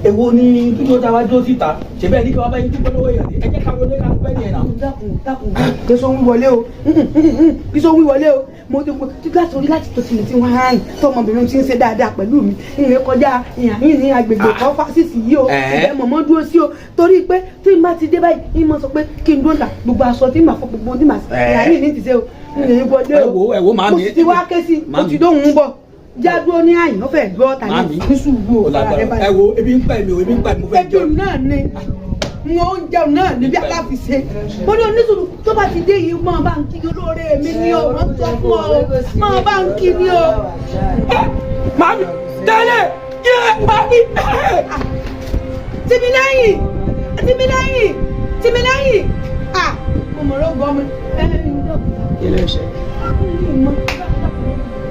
èwo ni dúró tá a wá dúró síta ṣe bẹ́ẹ̀ ní kí wọ́n bá yín dúpẹ́ lọ́wọ́ èèyàn ẹ jẹ́ ká wọlé ká dúpẹ́ ní ẹ̀ náà. dákun kí sọ wíwọlé o kí sọ wíwọlé o mo ti láti orí láti tó tilẹ̀ tí wọ́n á rìn tọmọbìnrin ti ń ṣe dáadáa pẹ̀lú mi ìrìn kọjá ìyàhín ní agbègbè kan fásitì yìí o ẹ mọ̀mọ́ dúró sí o torí pé tí n bá ti dé báyìí ní mo sọ pé kí n dúró ta gbogbo aṣọ tí màá fọ gbogbo tí màá ìyàhín ní ti ṣe o ìrìn wọlé o ẹ wo màmí mo sì ti wá ké sí o ti dóhùn ń bọ̀ jádúró ní àyìn ó fẹ́ gbọ́ tàbí nísùúrù o ẹ wo ebi ń pa mi o ebi ń pa mi mo fẹ́ jẹun. ẹjọ́ náà ni mo ń jẹun náà níbi aláfiṣe mo ní oníṣòro tó bá ti dé yìí máa bá ń kí olóore mi ní o wọ́n sọ fún ọ máa bá ń kí ní o. màmí tẹ́lẹ̀ yé màmí. Tìmílẹ́yìn Tìmílẹ́yìn Tìmílẹ́yìn mo mọ̀ ọ́ gbọ́ mi. ilé iṣẹ́.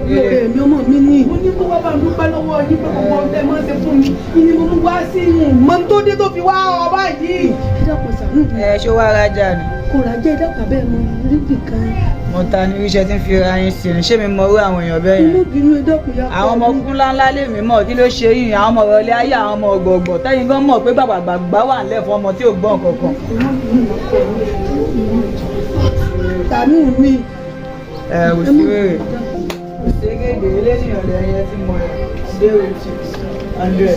Èmi ọmọ mi ní. Mo ní kó wá bá ń dúpẹ́ lọ́wọ́ yín pé gbogbo ọ̀tẹ̀ máa ń ṣe fún mi. Ìní mo mú wá sí ìhùn. Mo tó dé tó fi wá ọba yìí. Ṣé wàá rajà ni? Kò rájẹ́ ìdàpọ̀ bẹ́ẹ̀ mo rí nìkan. Mo ta ní iṣẹ́ tí ń fi ra yín sí ni. Ṣé mi mọ irú àwọn èèyàn bẹ́ẹ̀ yẹn? Inú bínú ìdàpọ̀ yà. Àwọn ọmọ kún ńláńlá lè mí mọ̀ kí ló ṣe yìí. Àwọn ọmọ ìrọ̀lẹ́ ayé àwọn ọmọ ọ̀gbọ̀gbọ̀. Tẹ́yìn gan mọ̀ pé gbàgbàgbà wà nílẹ̀ fún ọmọ tí ò gbọ́n kankan. Tànú mi. Ò sí wèrè. Ṣégede eléyìí lẹ́yìn tí mo dé òtí 100.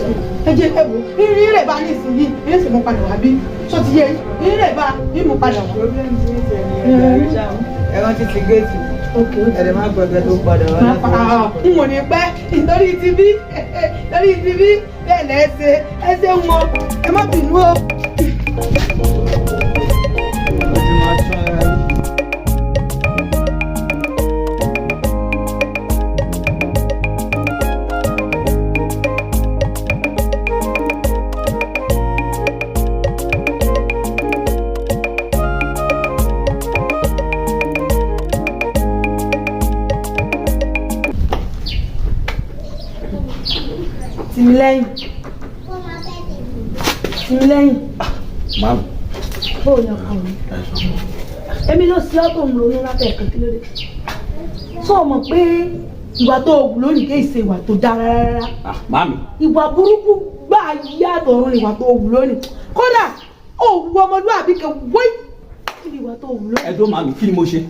Ẹ jẹ́ ẹ wò irin rẹ̀ bá ní ìsinyìí ẹ sì mú padà wá bí sọ ti yẹ irin rẹ̀ bá bí mú padà wá. Problem ti ń tẹ̀ ní ẹran ti ti géètì. Ẹ̀rẹ̀ má gbọ́dọ̀ tó padà wá láti. N ò ní pẹ́ nítorí ti bí bẹ́ẹ̀ lẹ́sẹ̀ ẹsẹ̀ ń wọ ẹ má bínú o. Tìmílẹ́yìn Tìmílẹ́yìn. Màmí. Bó o yàn kàn mí. Èmi ló ṣe ọ́ tó ń ronú lábẹ́ ẹ̀kan kí ló dé. Sọ ọmọ pé ìwà tó wù lónìí kì í ṣe ìwà tó dára rárá. Màmí. Ìwà burúkú gbà yàtọ̀ ọ̀run ìwà tó wù lónìí. Kódà ó wu ọmọlúwàbí kan wáyé kí ni ìwà tó wù lónìí. Ẹ dó màmí kí ni mo ṣe.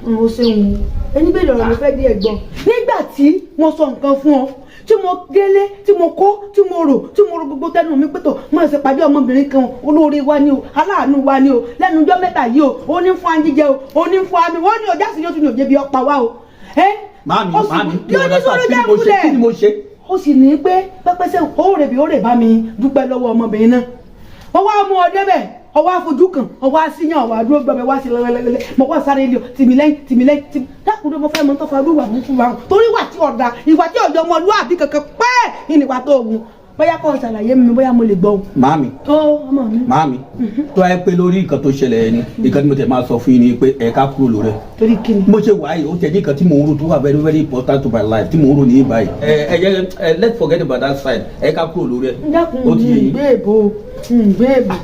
Mo ṣe wù ú ẹni bẹ́ẹ̀ lọ́rọ̀ ló fẹ́ dé ẹ̀gbọ́n nígbà tí wọ́n sọ nǹkan fún ọ tí mo délé tí mo kó tí mo rò gbogbo tẹnu mi pẹ̀tọ̀ máa ṣe pàdé ọmọbìnrin kan olóore wa ni o aláàánú wa ni o lẹ́nu ọjọ́ mẹ́ta yìí o ó ní fún ajíjẹ o ó ní fún ami wọ́n ní ọjà sí yóò tún ní òjé bí ọ̀pá wa o. Màmí yóò ní sọ̀rọ̀ jẹ́ ìkúlẹ̀ kí ni mo ṣe. ó sì ní pé pẹ́pẹ́sẹ́ ó rè bá mi dúpẹ́ lọ́wọ́ ọmọbìnrin náà wọ́n wá mú ọ débẹ̀ ọwọ́ afojú kan ọwọ́ asíyàn ọwọ́ àdúró gbọmọ wá sí lẹ́lẹ́lẹ́lẹ́ mo wá sáré ilé o Tìmílẹ́yìn dákúndé mo fẹ́ mọ tó fa rúwà mú fún wa torí ìwà tí ọ̀dà ìwà tí ọ̀dọ́ ọmọlúwàbí kankan pẹ́ ìníwà tó wù bóyá kọ́ ṣàlàyé mi bóyá mo lè gbọ́. Màmí. Ọmọ mi. Màmí. tó ẹ pé lórí nǹkan tó ṣẹlẹ̀ ni nǹkan tí mo tẹ̀ máa sọ fún yín ni pé ẹ ká kúrò lórí ẹ. torí kí ni. mo ṣe wà yìí ó tẹ̀ ní nǹkan tí mò ń rò tó wà very very important to my life tí mò ń rò ní báyìí. Let's forget about that side ẹ ká kúrò lórí ẹ. dákun ìgbé èbò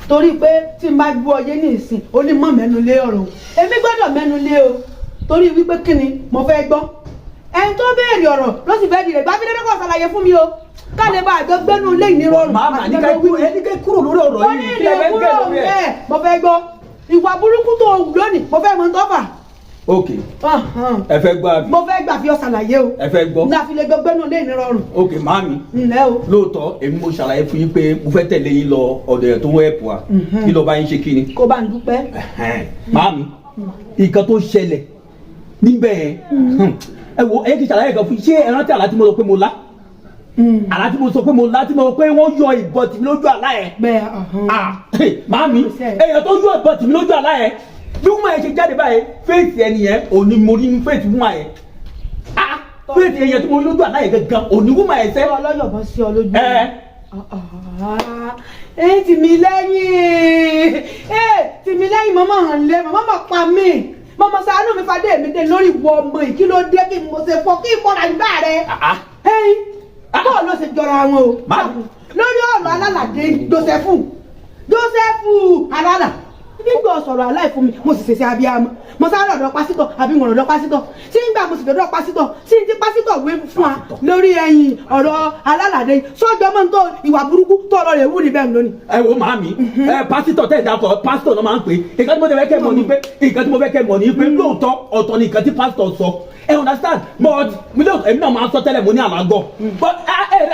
torí pé tí n bá gbọ́ ọyé ní ìsìn ó ní mọ̀ mẹ́nu lé ọ̀rọ̀ o èmi gbọ́dọ̀ mẹ́nu lé o torí wípé kí ni mo fẹ́ gbọ́ ẹni tó béèrè ọ̀rọ̀ ló sì fẹ́ di rẹ̀ gbábí lẹ́nu kọ́ ṣàlàyé fún mi o ká lè bá àjọ gbẹ́nu lé ìnirọ̀rùn. màmá ní ká kúrò lórí ọ̀rọ̀ yìí. ó ní ìdè kúrò bẹ́ẹ̀ mo fẹ́ gbọ́ ìwà burúkú tó wù lónìí mo fẹ́ mọ tọ́fà. ok ẹ fẹ́ gbọ́ àbí. mo fẹ́ gbà fi ọ ṣàlàyé o. ẹ fẹ́ gbọ́. ní àfilẹ̀ gbẹ́nu lé ìnirọ̀rùn. ok màmí. ǹlẹ́ o. lóòótọ́ èmi mo ṣàlàyé fún yín pé mo fẹ́ tẹ̀lé yín lọ ọ̀dọ̀ ẹ̀ tó wọ́ ẹ̀pù wa kí lọ́ọ́ bá yín ṣe kí ni. kó bá ń dúpẹ́. màmí nǹkan tó ṣẹlẹ̀ níbẹ̀ ẹ wo ẹ ti ṣàlàyé kan fún ṣé ẹ rántí àlá tí mo sọ pé mo lá àlá tí mo sọ pé mo lá tí mo sọ pé wọ́n yọ ìbọn tì mí lójú àlá yẹn. màmí èèyàn tó yọ ìbọn tì mí lójú àlá yẹn bí wọ́n máa ṣe jáde báyìí fèsì ẹni yẹn òní mo rí fèsì wọ́n máa yẹn fèsì èèyàn tí mo rí lójú àlá yẹn gangan òní wọ́n máa yẹn sẹ́. ọlọ́yọ̀bọ sí ọ lójú. Tìmílẹ́yìn mọ́mọ́ hàn lé mọ́mọ́ mọ̀ pa mí mọ́mọ́ ṣàánú mi fadé mi dé lórí ìwọ ọmọ yìí kí ló dé kí mo ṣe fọ kí ìfọ̀rọ̀ àgbà rẹ. bọ́ọ̀ ló ṣe jọra wọn o lórí ọ̀rọ̀ alálàdé Jósẹ́fù alálà nígbà sọ̀rọ̀ aláì fún mi mo sì ṣèṣe abiyamọ mo sáré ọ̀dọ̀ pásítọ̀ àbí mo ọ̀dọ̀ pásítọ̀ tí nígbà mo sì dọ̀dọ̀ pásítọ̀ tí ní tí pásítọ̀ wé fún wa lórí ẹ̀yìn ọ̀rọ̀ alálàdé sọ́jọ́ mọ́ tó ìwà burúkú tó ọ̀rọ̀ rẹ̀ wú ní bẹ́ẹ̀ lónìí. ẹ wo màámi pásítọ̀ tẹ̀ dákọ̀ pásítọ̀ náà máa ń pè é nǹkan tí mo fẹ́ kẹ́ mọ̀ ní pé lóòótọ́ ọ̀tọ̀ ni nǹkan tí pásítọ̀ sọ ẹ understand but èmi náà máa ń sọ tẹ́lẹ̀ mo ní àlágọ̀ but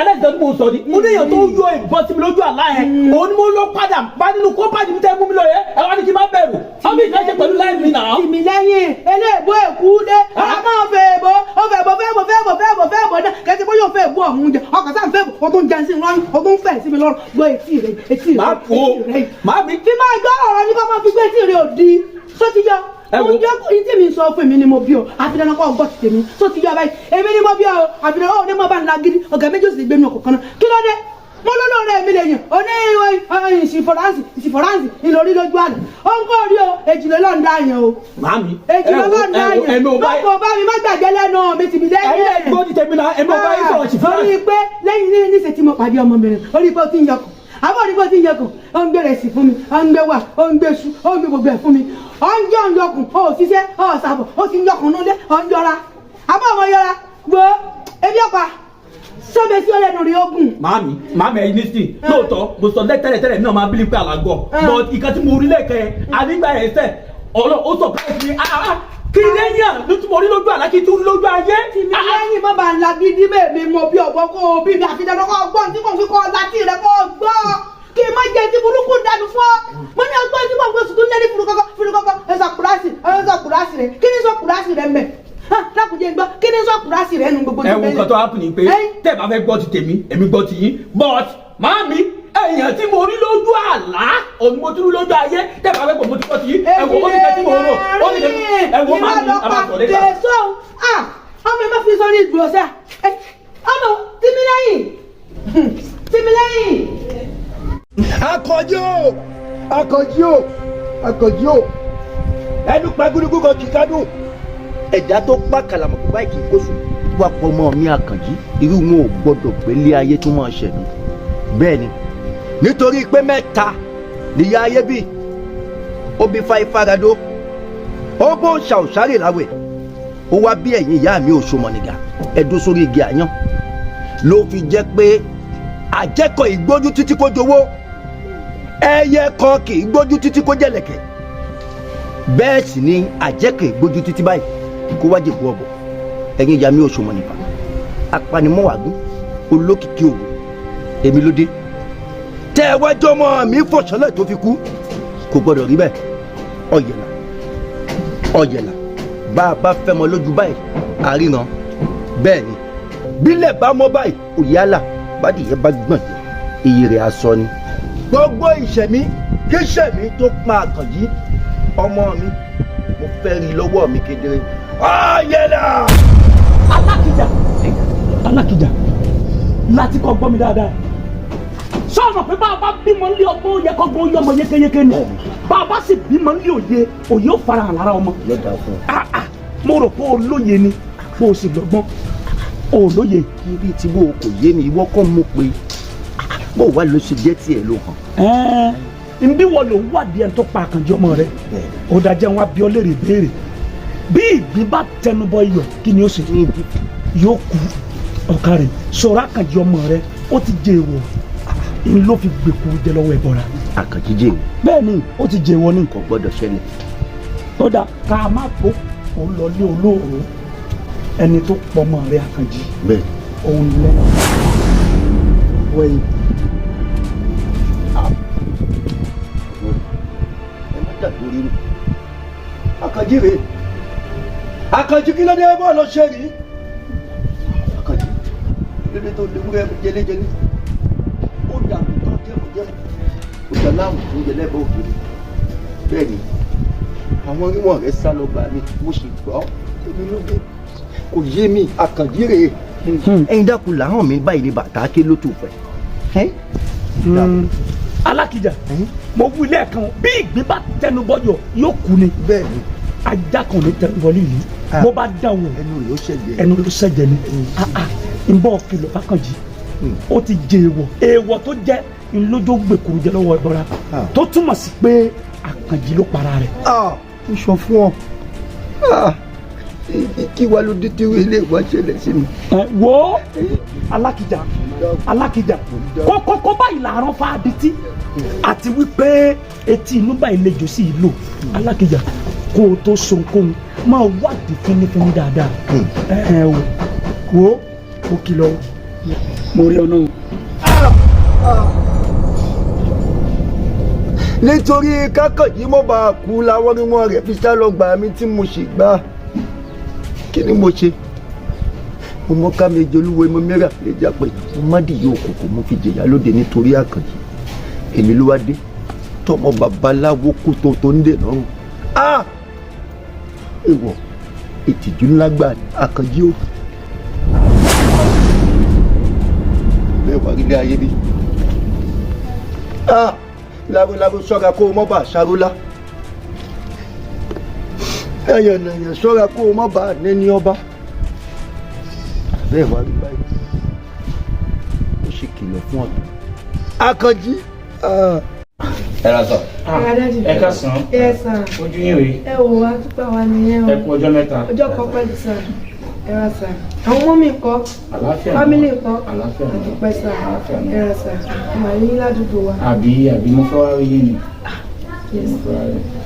ẹlẹ́sìn tí mo sọ ni mo ní èèyàn tó yọ ìbọn sí mi lójú àlá yẹn òun ni mo lọ padà bá nínú kó bá mi tẹ́ mú mi lọ yẹ ẹ wá ní kí n má bẹ̀rù ọmọ ìgbà ṣe pẹ̀lú láì mi nà. tìmí lẹ́yìn eléèbó èkú dé àmọ́ fèèbó fèèbó náà kẹ́sì bó yóò fèèbó ọ̀hún jẹ ọkọ̀ sáà fèèbó o tún jẹun sí mi lọ́rùn o tún fẹ̀ sí mi lọ́rùn gbọ́ etí rẹ̀. máa mi. tí máa gbọ́ ọ̀rọ̀ ní kó máa fi gbé etí rẹ̀ òdi sótìyọ mo jẹ́ kó ní tí mi sọ fún mi ni mo bí o àfihàn kọ́ ọgbọ́n ti tèmi sótìyọ báyìí èmi ni mo bí o àfihàn ó ní mo bá ń la gidi ọ̀gá méjì ó sì gbé mi ọkọ̀ kan náà kí ló dé mo ló lóore mi lè yàn ó ní ìsìfọ̀ránsì ìlórí lójú àná ó ń kọ́ orí o èjìlélọ́ọ̀dá yẹn o. màámi èjìlélọ́ọ̀dá yẹn lọ́kọ̀ bá mi má gbàgbé lẹ́nu mi tì mí lẹ́yìn rẹ̀. ẹ̀gbọ́n ti tẹ̀mí náà ẹ̀mọ́ bá yín sọ̀rọ̀ ṣìfẹ́. orí pé lẹ́yìn níṣẹ́ tí mo pàdé ọmọbìnrin orí pé ó ti ń yọkùn àbọ̀ orí pé ó ti ń yọkùn ó ń gbé rẹ̀sì fún mi ó ń gbé wà ó ń gbé su ó ń gbé gbogbo ẹ̀ fún mi ó ń jẹ́ òǹyọkùn ó ṣiṣẹ́ ó ṣàbọ̀ ó ti ń yọkùn nílé ó ń yọra àbọ̀ ọmọ yọra gbọ́ ebi ọ̀pá sọ́bẹ̀ sí ọlẹ́nu rí ogun. Màámi ẹ̀yin ní sìn lóòótọ́ mo sọ tẹ́lẹ̀ mi náà máa bílí pé àlágọ̀ but ìkan tí mo rí lẹ́kẹ̀ẹ́ àdígbà ẹ̀sẹ̀ ọ̀rọ̀ ó sọ pé kí lẹ́yìn à ló tún mo rí lójú àlá kí tún lójú ayé. tìmí lẹ́yìn má bàa la gidi bẹ́ẹ̀ mo bí ọ̀bọ kó o bí mi àfi dandan kó o gbọ́ tí mo fi kọ́ ọ láti rẹ kó o gbọ́ kí n má jẹ tí burúkú dànù fún ọ mo ní ọgbọ́n tí mo gbé sùn tó lẹ́ni furukọ́kọ́ ẹ̀sọ́ kùrásì rẹ kí ni sọ kùrásì rẹ mẹ́ lákùnjẹ gbọ́ kí ni sọ kùrásì rẹ nu gbogbo. ẹ wo nǹkan tó happen ni pé tẹ́ bá fẹ́ gbọ́ ti tèmi èmi gbọ́ ti yín but màámi èèyàn tí mo rí lójú àlá òun mo tún rí lójú ayé tẹ́ bá fẹ́ gbọ́ mo ti gbọ́ ti yín ẹ wo ó ní kẹ́ tí mo rò ó ní kẹ́ ẹ wo màámi àbàtọ̀ lẹ́ta. ọmọ ẹ má fi sọrí ìgbò ọ̀sẹ̀ ọmọ tìmí lẹ́yìn. Akànjí o ẹnu pagúdúgbò kan kì í kádùn ẹ̀dá tó pa kàlàmọ̀kú báyìí kì í kóṣù. wà pọ̀ mọ́ mi Àkànjí irú wọn ò gbọ́dọ̀ gbélé ayé tó máa ṣẹ̀mí bẹ́ẹ̀ ni nítorí pé mẹ́ta níyà ayé bí ó bí Fáífáradó ó bó ń ṣàòṣárè láwẹ̀ ó wá bí ẹ̀yìn ìyá mi Òṣòmọ̀nìgà ẹ̀dó sórí igi àyàn ló fi jẹ́ pé àjẹkọ̀ ìgbójú títí kó jowó ẹyẹ kan kì í gbójú títí kó jẹ̀lẹ̀kẹ̀ bẹ́ẹ̀ sì ni àjẹkọ̀ ìgbójú títí báyìí kó wá jẹ̀kú ọ̀bọ̀ ẹ̀yin ìyá mi Òṣòmọ̀nìgà apanimọ́wàgún olókìkí òru èmi ló dé tẹ́ ẹ wájú ọmọ mi fọ̀ṣọ́lẹ̀ tó fi kú kò gbọ́dọ̀ rí bẹ́ẹ̀ ọ̀yẹ̀là bá a bá fẹ́ mọ lójú báyìí àríran bẹ́ẹ̀ ni bílẹ̀ bá mọ́ báyìí òyàlà bádìyẹ bá gbọ̀n jẹ́ iye rẹ̀ aṣọ ni. gbogbo ìṣẹ̀mí kí ìṣẹ̀mí tó pa Àkànjí ọmọ mi mo fẹ́ rí lọ́wọ́ mi kedere ọ̀yẹ̀là. Alákìjà láti kọ́ gbọ́ mi dáadáa sọ̀rọ̀ pé bàbá bímọ nílé ọgbọ́n yẹ kọ́ gbọ́ yọmọ yékéyéké ni bàbá sì bímọ nílé òye ó fara hàn lára ọmọ. mo rò pé olóye ni bó o sì gbọ́gbọ́n olóye. ibi tí wo kò yé mi ìwọ kọ́ mọ̀ pé bó wà ló ṣe jẹ́ tiẹ̀ ló hàn. nbí wọ́n ló ń wádìí ẹni tó pa Àkànjí ọmọ rẹ̀ ó dájẹ́ wọn bí ọ léèrè béèrè bí ìgbín bá tẹnubọ iyọ̀ kí ni ó ṣe yóò kú ọ̀ka rẹ̀ sọ̀rọ̀ Àkànjí ọmọ rẹ̀ ó ti jẹ èèwọ̀ n ló fi gbèkú jẹ lọ́wọ́ ẹ̀bọ̀ra. Àkànjí jẹ èèwọ̀. bẹ́ẹ̀ ni ó ti jẹ èèwọ̀ ní. kò gbọ́dọ̀ ṣẹlẹ̀. ó dà ká má tó ó lọ lé olóòrò ẹni tó pọ̀ ọmọ rẹ̀ Àkànjí. bẹ́ẹ̀ òun lẹ́nu. wẹ́yìn. ẹ má dàgbò rí mi. Àkànjí rèé Àkànjí kí ló dé bọ́ọ̀ lọ ṣe rí. Àkànjí lédè tó léwúrẹ́ jẹlẹ́jẹlẹ́ ó dàbí tó jẹ́mọ̀jẹ́mọ̀ ó dà láàmú tó ń jẹ lẹ́bàá òkèèrè bẹ́ẹ̀ ni àwọn oníwọ̀n rẹ̀ sá lọ gbà mí mo sì gbọ́ èmi ló dé kò yé mi. Àkànjí rèé ẹ̀yin dákun làwọn mi báyìí ní bàtà ké ló tó fẹ́. Alákìjà mo wí lẹ́ẹ̀kan bí ìgbín bá tẹnu bọ́jọ yóò kú ni. bẹ́ẹ̀ ni ajá kan ní tẹnu bọ́lí yìí bó bá dáwọ́ ẹnu ló ṣẹ̀jẹ̀ ni n bọ́ kìlọ̀ f'Àkànjí ó ti jẹ èèwọ̀ tó jẹ́ ńlójó gbèkúrú jẹ lọ́wọ́ ìbọra tó túmọ̀ sí pé Àkànjí ló para rẹ̀. ó sọ fún ọ kí wàá ló dé tí ilé ìwà ṣẹlẹ̀ sí mi. wo alákìjà kókó báyìí làárọ̀ fàdítì àti wípé etí inú báyìí lè jò sí ìlú alákìjà kó o tó sonkóhun máa wádìí fínífíní dáadáa. wo ó kìlọ̀ mo rí ọ náà. nítorí kákànjí mo bá kú láwọn onímọ̀ rẹ̀ fi sá lọ gbà mí tí mo sì gbà kí ni mo ṣe mo mọ ká mi jolúwo mo mẹ́rà lè jà pé mo má dìde òkùnkùn mo fi jẹ̀yà lóde nítorí Àkànjí èmi ló wá dé tọmọ babaláwo kú tó ń dè lọ́rùn èèwọ̀ ìtìjú ńlá gbà ní Àkànjí o bẹ́ẹ̀ wà nílé ayé bí lábúlábú ṣọ́ra kó o mọ́ bá ṣarólá ẹ̀yànnàyàn ṣọ́ra kó o mọ́ bá nẹ́ni ọba bẹ́ẹ̀ wá rí báyìí ó ṣe kìlọ̀ fún ọ̀tún Àkànjí. ẹ ra sọ. ẹ ká sàn. ẹ sàn. ojú yín rèé. ẹ wò wá túpọ̀ wá nìyẹn o. ẹ kú ọjọ́ mẹ́ta. ọjọ́ kan pẹ̀lú sàn. ẹ ra sàn. àwọn ọmọ mi ńkọ́. àlàáfíà fámílì ńkọ́. àlàáfíà àdúpẹ́ sàn. ẹ ra sàn. ọmọ yín ládùúgbò wa. àbí mo fẹ́ wá rí yín ni.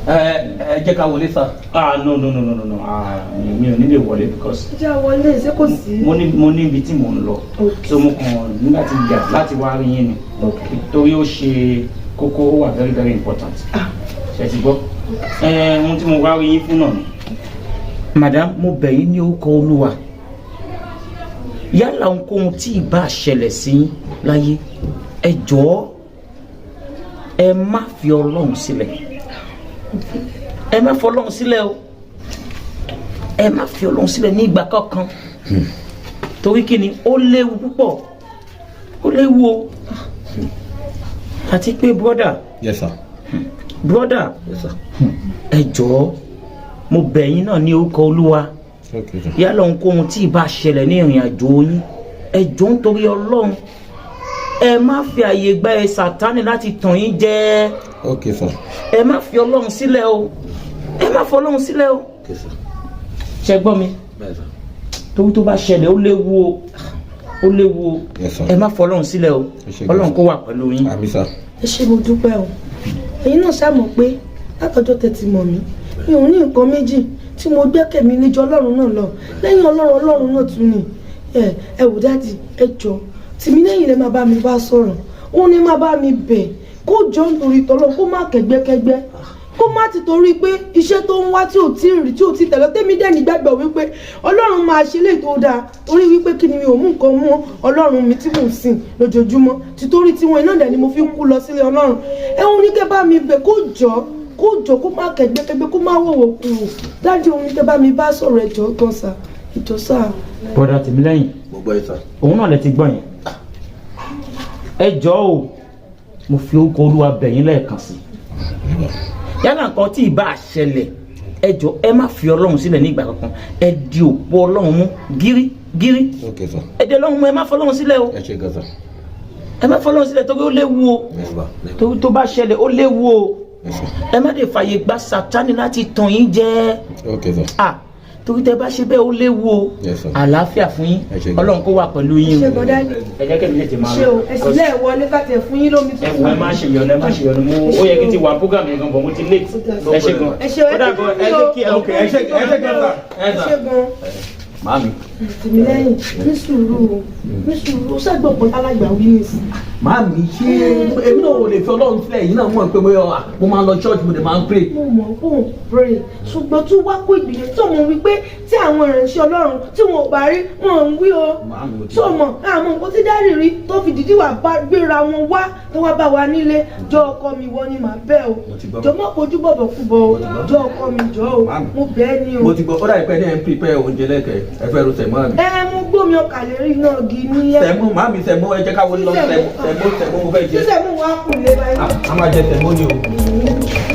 ẹ jẹ́ ká wọlé sá. No. Mi ò ní lè wọlé because. ìjà wọlé ṣé kò sí. mo ní ibi tí mò ń lọ. so mo kàn ní láti yà láti wá rí yín ni. torí ó ṣe kókó ó wà very very important. ṣe ti gbọ́. ohun tí mo wá rí yín fún náà ni. madam mo bẹ̀ yín ní orúkọ Olúwa yálà ohunkóhun tí ì bá ṣẹlẹ̀ sí láyé ẹ jọ̀ọ́ ẹ má fi Ọlọ́run sílẹ̀ ẹ má fi Ọlọ́run sílẹ̀ o ẹ má fi Ọlọ́run sílẹ̀ ní ìgbà kankan torí kí ni ó léwu púpọ̀ ó léwu o àti pé brother. Yes sir. brother. Yes sir. ẹ jọ̀ọ́ mo bẹ̀ yín náà ní orúkọ Olúwa Okay sir. yálà ohunkóhun tí ì bá ṣẹlẹ̀ ní ìrìn àjò yín ẹ jọ̀ọ́ nítorí Ọlọ́run ẹ má fi àyè gba ẹ Sátánì láti tàn yín jẹ. Okay sir. ẹ má fi Ọlọ́run sílẹ̀ o ẹ má fi Ọlọ́run sílẹ̀ o. Okay sir. ṣe gbọ́ mi Bẹ́ẹ̀ sir. torí tó bá ṣẹlẹ̀ ó léwu o ó léwu o Yes sir. ẹ má fi Ọlọ́run sílẹ̀ o Ọlọ́run kó wà pẹ̀lú yín. Àmín sir. ẹ ṣé mo dúpẹ́ o ẹ̀yin náà ṣàmọ̀ pé látọjọ́ tẹ́tí mọ̀ mí mi ò ní nǹkan méjì tí mo gbẹ́kẹ̀mí níjọ Ọlọ́run náà lọ lẹ́yìn Ọlọ́run náà tún ni ẹ wò dáàdì ẹ jọ tìmí lẹ́yìn lè máa bá mi bá sọ̀rọ̀ òun ni máa bá mi bẹ̀ kó jọ nítorí tọ́lọ́ kó má kẹ́gbẹ́kẹ́gbẹ́ kó má ti torí pé iṣẹ́ tó ń wá tí ò tí ì rí tí ò tí ì tẹ̀lé tẹ́mi dẹ̀ nígbàgbọ́ wípé Ọlọ́run máa ṣe léè tó dáa torí wípé kí ni mi ò mú nǹkan mú Ọlọ́run mi tí mò ń sìn lójoojúmọ́ títorí tiwọn iná dẹ̀ ni mo fi ń kú lọ sílé Ọlọ́run ẹ̀hún ní kẹ́ bá mi bẹ̀ kó jọ kó má kẹ́gbẹ́kẹ́gbẹ́ kó má wọ̀wọ̀ kúrò dájú òun ní kẹ́ bá mi bá sọ̀rọ̀ ẹ̀jọ̀ gan sa ìjọ sá. bọ́dà tèmi lẹ́yìn Mo gbọ́ yín sir. òun náà lẹ ti gbọ́ yẹn ẹ jọ̀ọ́ o mo fi orúkọ Olúwa bẹ̀ yín lẹ́ẹ̀kan sí yálà nǹkan tí ì bá ṣẹlẹ̀ ẹ jọ̀ọ́ ẹ má fi Ọlọ́run sílẹ̀ ní ìgbà kankan ẹ di òpó Ọlọ́run mú gírí Okay sir. ẹ di Ọlọ́run mú ẹ má fi Ọlọ́run sílẹ̀ o Ẹ ṣé gan sir. ẹ má fi Ọlọ́run sílẹ̀ torí ó léwu o Yes sir. torí tó bá ṣẹlẹ̀ ó léwu o Yes sir. ẹ má dé fàyè gba Sátánì láti tàn yín jẹ Okay sir. torí tẹ bá ṣe bẹ́ẹ̀ ó léwu o Yes sir. àlàáfíà fún yín Ẹ ṣé gan. Ọlọ́run kó wà pẹ̀lú yín ṣe o bọ́dá ẹ jẹ́ kẹ́mi lè tẹ̀ máa ṣe o ẹ̀sìn lẹ́ẹ̀ wọlé ká tẹ̀ fún yín lómi ẹ wọ ẹ má ṣe yọnu ẹ má ṣe yọnu mo ó yẹ kí n ti wà program yẹn gan bọ̀ mo ti late ẹ ṣe gan ẹ ṣe o ó dà gan ẹ jẹ́ kí ẹ ok ẹ ṣe gan sa. ẹ ṣe gan Màámi. tìmí lẹ́yìn ní sùúrù ṣàgbọ̀pọ̀ alágbà wí nìsín. Màámi ṣé èmi náà ò lè fi Ọlọ́run sílẹ̀ yìí náà mọ̀ pé mo máa ń lọ church mo dẹ̀ máa ń pray. mo mọ̀ kó o pray ṣùgbọ́n tún wá kó ìgbìyànjú tó mọ̀ wípé tí àwọn ìránṣẹ́ Ọlọ́run tí wọn ò bá rí wọn ò ń wí o tó mọ̀ àwọn nǹkan tí dárí rí tó fi dìdí wà bá gbéra wọn wá tó wá bá wa nílé jọ ọkọ mi wọ ni màá bẹ̀ o jọ mọ́ kojú bọ̀bọ̀ kú bọ̀ o jọ ọkọ mi jọ o mo bẹ̀ ẹ́ ni o. mo ti gbọ́ ó dà pé ẹ ń prepare oúnjẹ lẹ́kẹ̀ẹ́ ẹ fẹ́ ro sẹ̀mọ́ àmì. mo gbómi ọkà lérí náà gi ní ẹ. sẹ̀mọ́ màámi sẹ̀mọ́ ẹ jẹ́ ká wọlé lọ sẹ̀mọ́ mo fẹ́ jẹ. sísẹ̀ mú wa kù lé báyìí. a máa jẹ sẹ̀mọ́ ni o.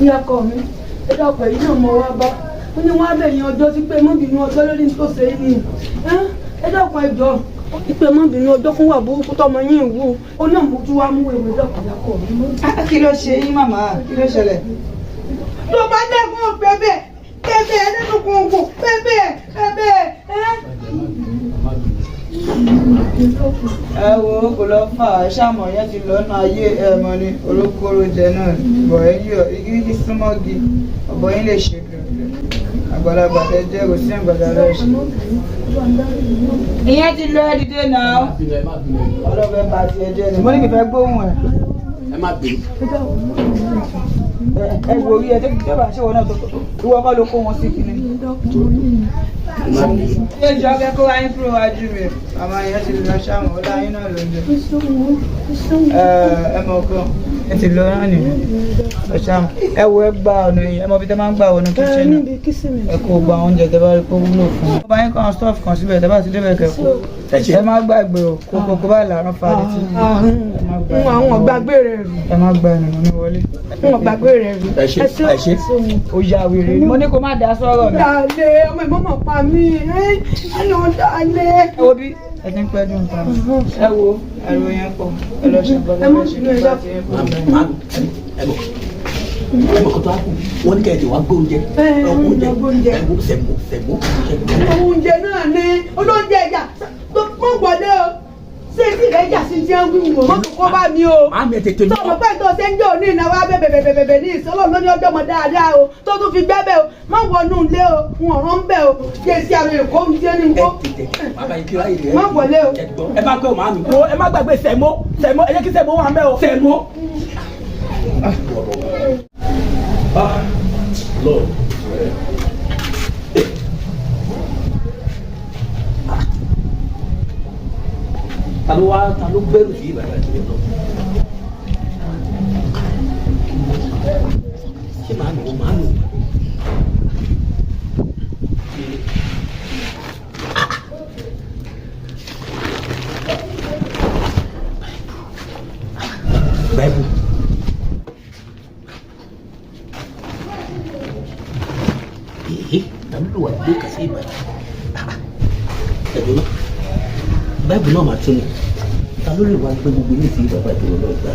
ìyá ọkọ mi ẹ dọ́pọ̀ yìí náà mọ wá bá ó ní wọ́n á bẹ̀yìn ọjọ́ sí pé mọ́bìnrin ọjọ́ lórí tó ṣe é ní ẹ dọ́pọ̀ ẹjọ́ ìpè mọ́bìnrin ọjọ́ fún wà burúkú tọmọ yín ìwú ó náà mú tún wá mú ewé dọ́pọ̀ ìyàkọ̀ mi. kí ló ṣe yín màmá kí ló ṣẹlẹ̀. tó bá dẹ́kun bẹ́bẹ̀ bẹ́bẹ̀ nínú kùnkùn bẹ́bẹ̀ bẹ́bẹ̀ ẹ wo kò lọ fà á ṣàmọ yẹn ti lọ́nà ayé ẹ̀mọ ni olókòrò jẹ náà bọ̀ ẹ yọ igi súnmọ́gi ọ̀bọ yín lè ṣe kìrìkìrì àgbàlagbà tẹ jẹ́ kò sí àgbàdà rẹ̀ ṣe. ìyẹn ti lọ ẹ dìde náà ọlọ́fẹ́ bá tiẹ̀ jẹ́ ni mo ní kí fẹ́ gbóhùn ẹ̀. ẹ má bínú. ẹ wo orí ẹ tó bá ṣe wọn náà tó ìwọ kọ́ ló kó wọn sí kíni. ṣé ìjọ kẹ́kọ̀ọ́ wáyé kúrò wájú mi àmọ́ ìyẹn ti lọ ṣáwọn ọlá yín náà ló ń jẹ. ẹ mọ̀ kan ẹ ti lọ rán nìyẹn lọ ṣáwọn ẹ wo ẹ gba ọ̀nà yìí ẹ mọ bí tẹ máa ń gbà wọnú kíchìn náà ẹ kó gba oúnjẹ tẹ bá rí kó wúlò fún un. ọba yín kan stọọfù kan síbẹ̀ tẹ bá ti débẹ̀ kẹ́kọ̀ọ́ ẹ má gbàgbé o kókó báyìí làárọ̀ fa létí. àwọn gbàgbé rẹ̀ rù. ẹ má gba ẹnu ní wọlé. àwọn gbàgbé rẹ̀ rù. ẹ ṣe. ó ya wèrè ni mo ní kó má dá sọ́rọ̀ mi. dàlẹ́ ọmọ ìmọ̀ mọ̀ pa mí ẹ̀yàn dàlẹ́. ẹ wo bí ẹ ti ń pẹ́ dùn ta ẹ wo ẹ̀rọ yẹn pọ̀ ẹ lọ ṣe gbọ́dọ̀ bẹ́ẹ̀ ṣe nígbà tí ẹ pọ̀ bẹ́ẹ̀. ẹ mọ̀ kó tó á kú wọ́n ní kẹ́hìn wá gbóúnjẹ. oúnjẹ sẹ̀mó. oúnjẹ náà ni olóúnjẹ ìyá mọ̀ wọlé o ṣé tí ìrẹ́ jà sí jẹun wíwò mọ́tò kọ́ bá mi o. Màámi ẹ tètè ní. sọ̀rọ̀ pé tó ṣe ń jẹ́ òní ìnáwó abẹ́bẹ̀bẹ̀bẹ̀ ní ìsọ́lọ̀ lóní ọjọ́ mọ̀ dáadáa o tó tún fi gbẹ́bẹ̀ o má wọnú ilé o ń ọ̀rọ̀ ń bẹ̀ o yé sí àwọn èkó ń jẹ́ ní nkó. bàbá yìí kí wáyé rẹ. má wọlé o. ẹ má pẹ́ o màámi. ẹ má gbàgbé sẹ̀mó ẹ jẹ́ kí sẹ̀mó wà mẹ́ o. sẹ̀mó. ta ló gbẹ́rù sí ìbàdàn ìdílé náà. ṣé màá lò. báìbù. ta ló wà lókè kà sí ìbàdàn. ẹ̀dùn náà báìbù náà máa tún ni ta ló lè wá pé gbogbo ilé ìsìn bàbá ìdúró lọ́gbà.